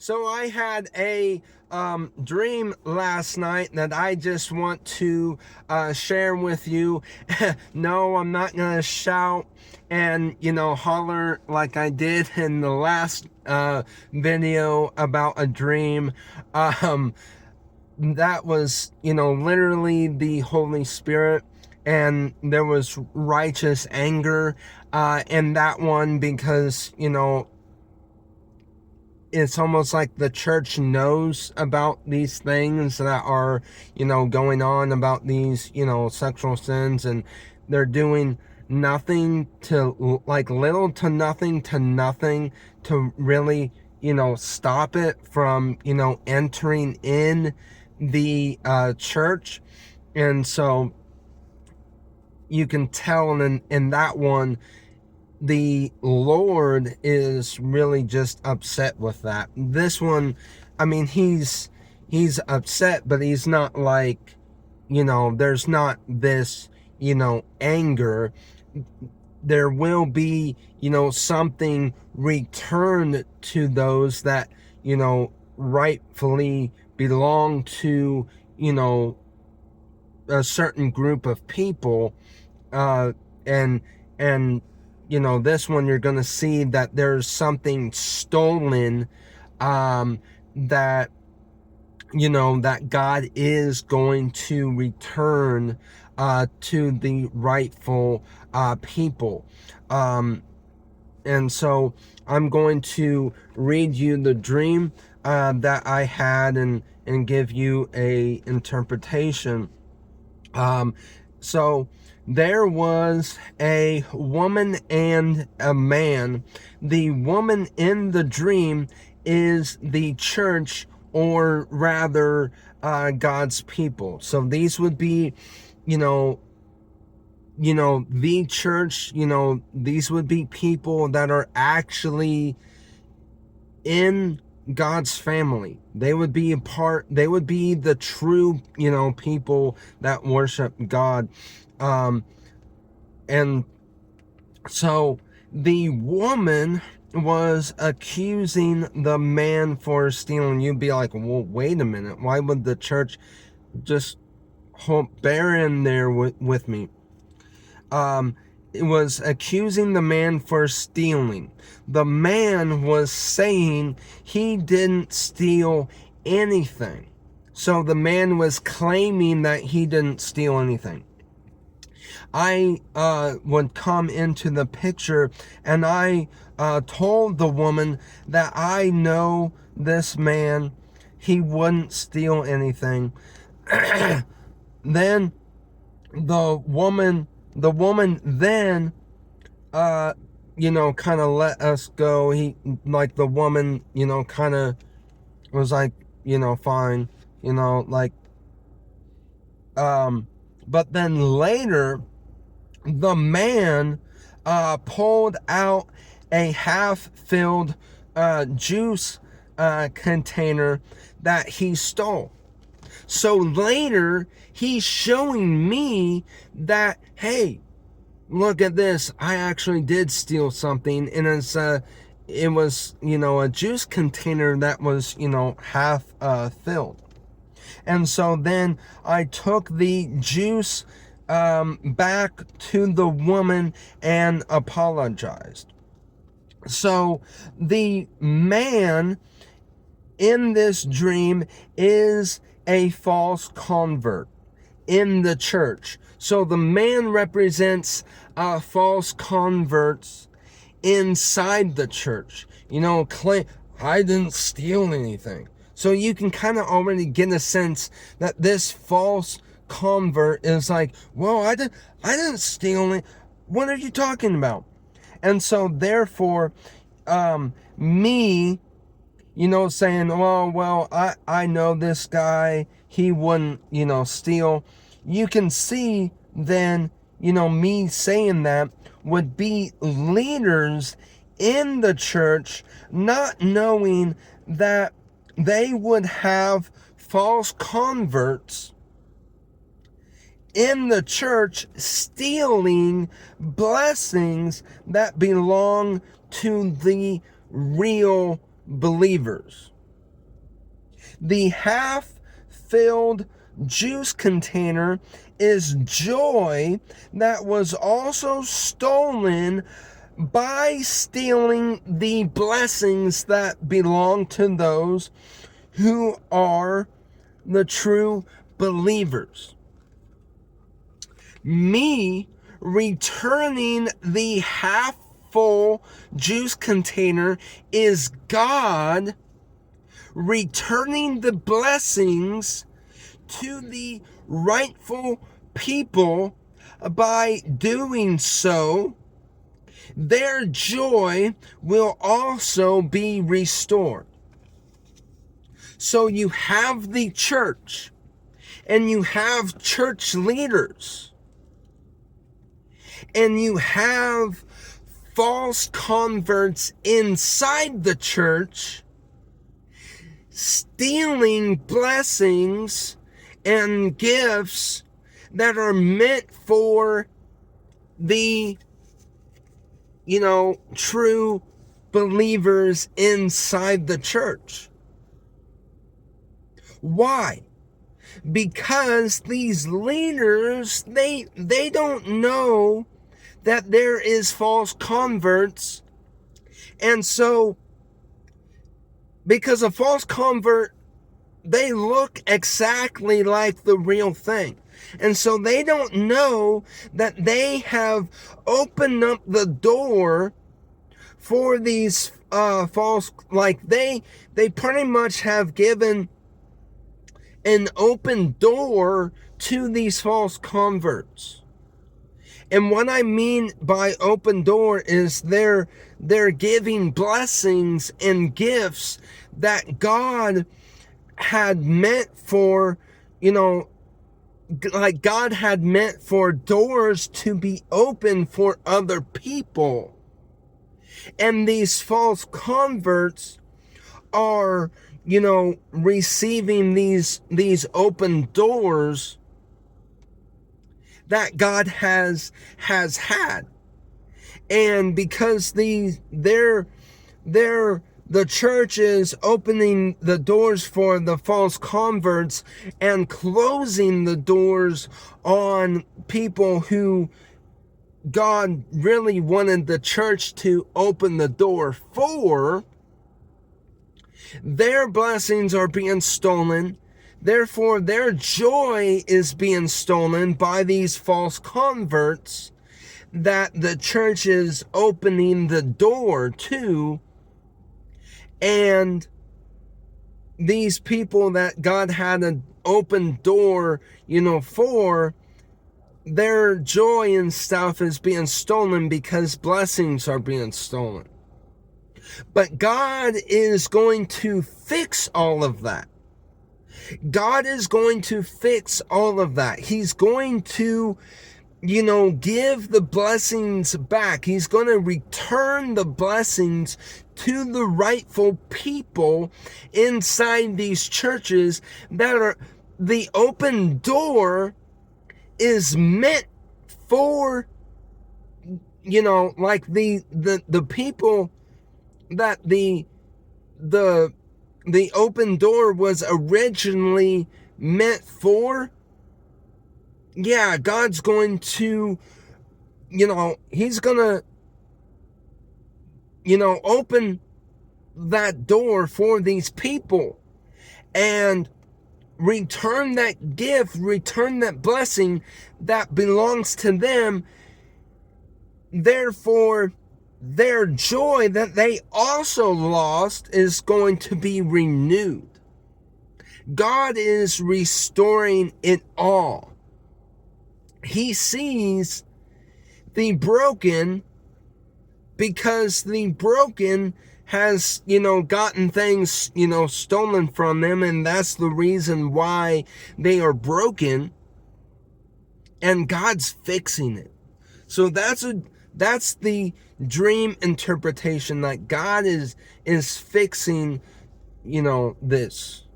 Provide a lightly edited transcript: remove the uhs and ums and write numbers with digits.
So I had a dream last night that I just want to share with you. No, I'm not going to shout and, holler like I did in the last video about a dream. That was, literally the Holy Spirit. And there was righteous anger in that one because, it's almost like the church knows about these things that are, going on about these, sexual sins, and they're doing nothing to, like, little to nothing to really, stop it from, entering in the church. And so you can tell in that one, the Lord is really just upset with that. This one, I mean, he's upset, but he's not like, there's not this, anger. There will be, something returned to those that, rightfully belong to, a certain group of people. And this one, you're going to see that there's something stolen, that, that God is going to return, to the rightful, people. And so I'm going to read you the dream, that I had and give you a interpretation. So there was a woman and a man. The woman in the dream is the church, or rather, God's people. So these would be, the church, these would be people that are actually in God's family. They would be they would be the true, people that worship God. And so the woman was accusing the man for stealing. You'd be like, well, wait a minute. Why would the church just bear in there with me? It was accusing the man for stealing. The man was saying he didn't steal anything. So the man was claiming that he didn't steal anything. I would come into the picture, and I told the woman that I know this man, he wouldn't steal anything. Then the woman then, kind of let us go. The woman, kind of was like, fine, but then later, the man, pulled out a half-filled, juice, container that he stole. So later, he's showing me that, hey, look at this. I actually did steal something. And it was, a juice container that was, half filled. And so then I took the juice back to the woman and apologized. So the man in this dream is a false convert in the church. So the man represents false converts inside the church. Claim, I didn't steal anything. So you can kind of already get a sense that this false convert is like, well, I didn't steal it. What are you talking about? And so therefore, me, saying, well, I know this guy, he wouldn't, steal. You can see then, me saying that would be leaders in the church not knowing that they would have false converts in the church stealing blessings that belong to the real believers. The half-filled juice container is joy that was also stolen by stealing the blessings that belong to those who are the true believers. Me returning the half full juice container is God returning the blessings to the rightful people. By doing so, their joy will also be restored. So you have the church, and you have church leaders, and you have false converts inside the church stealing blessings and gifts that are meant for the, true believers inside the church. Why? Because these leaders, they don't know that there is false converts. And so, because a false convert, they look exactly like the real thing. And so they don't know that they have opened up the door for these false, like they pretty much have given an open door to these false converts. And what I mean by open door is they're giving blessings and gifts that God had meant for, like God had meant for doors to be open for other people. And these false converts are, receiving these open doors that God has had. And because the church is opening the doors for the false converts and closing the doors on people who God really wanted the church to open the door for, their blessings are being stolen. Therefore, their joy is being stolen by these false converts that the church is opening the door to. And these people that God had an open door, for, their joy and stuff is being stolen because blessings are being stolen. But God is going to fix all of that. God is going to fix all of that. He's going to, give the blessings back. He's going to return the blessings to the rightful people inside these churches that are, the open door is meant for, like the people that the open door was originally meant for. Yeah, God's going to, he's gonna, open that door for these people and return that gift, return that blessing that belongs to them. Therefore, their joy that they also lost is going to be renewed. God is restoring it all. He sees the broken because the broken has, gotten things, stolen from them, and that's the reason why they are broken, and God's fixing it. So that's the dream interpretation, that God is fixing, this.